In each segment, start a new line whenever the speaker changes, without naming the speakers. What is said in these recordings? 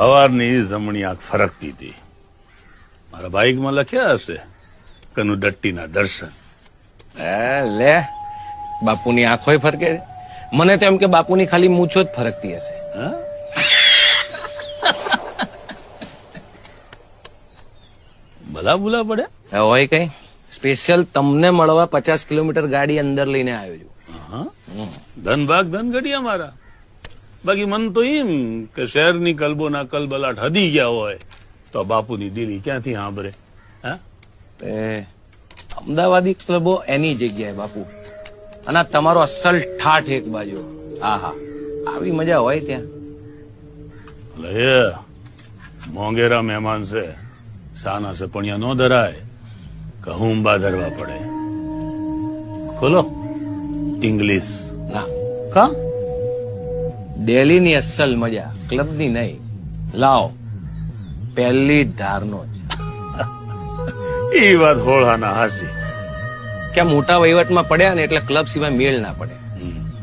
હવારની જમણી આંખ ફરકતી હતી. મારા બાઈકમાં લખ્યા હશે કનુ દટ્ટીના દર્શન.
લે બાપુની આંખોય ફરકે. મને તો એમ કે બાપુની ખાલી મૂછો જ ફરકતી હશે.
હા? ભલા ભૂલા પડ્યા.
હોય કઈ સ્પેશિયલ તમને મળવા 50 કિલોમીટર ગાડી અંદર લઈને આવ્યો છું.
હા? ધન ભાગ ધન ઘડિયા મારા. બાકી મન તો એમ કે શહેરની કલબોના કલબલાટ હદી ગયા હોય તો બાપુની ડીલી ક્યાંથી સાંભળે. હા?
તે અમદાવાદી ક્લબો એની જગ્યાએ બાપુ, અને તમારો અસલ ઠાઠ એક બાજુ. હા હા, આવી મજા હોય ત્યાં.
લે મોંઘેરા મહેમાન છે, સાના છે પણ નો ધરાય, કહુંબા ધરવા પડે. ખોલો ઇંગ્લિશ.
ના,
કા
ડેલીની અસલ મજા ક્લબની નહીં. લાવો પહેલી ધારનો જ.
એ વાત હોળાના હાસી.
કે મોટા વહીવટમાં પડ્યા ને એટલે ક્લબ સિવાય મેળ ના પડે.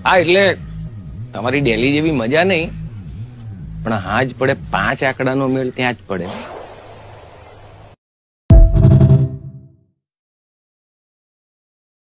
હા, એટલે તમારી ડેલી જેવી મજા નહીં, પણ હા જ પડે. 5 આંકડાનો મેળ ત્યાં જ પડે.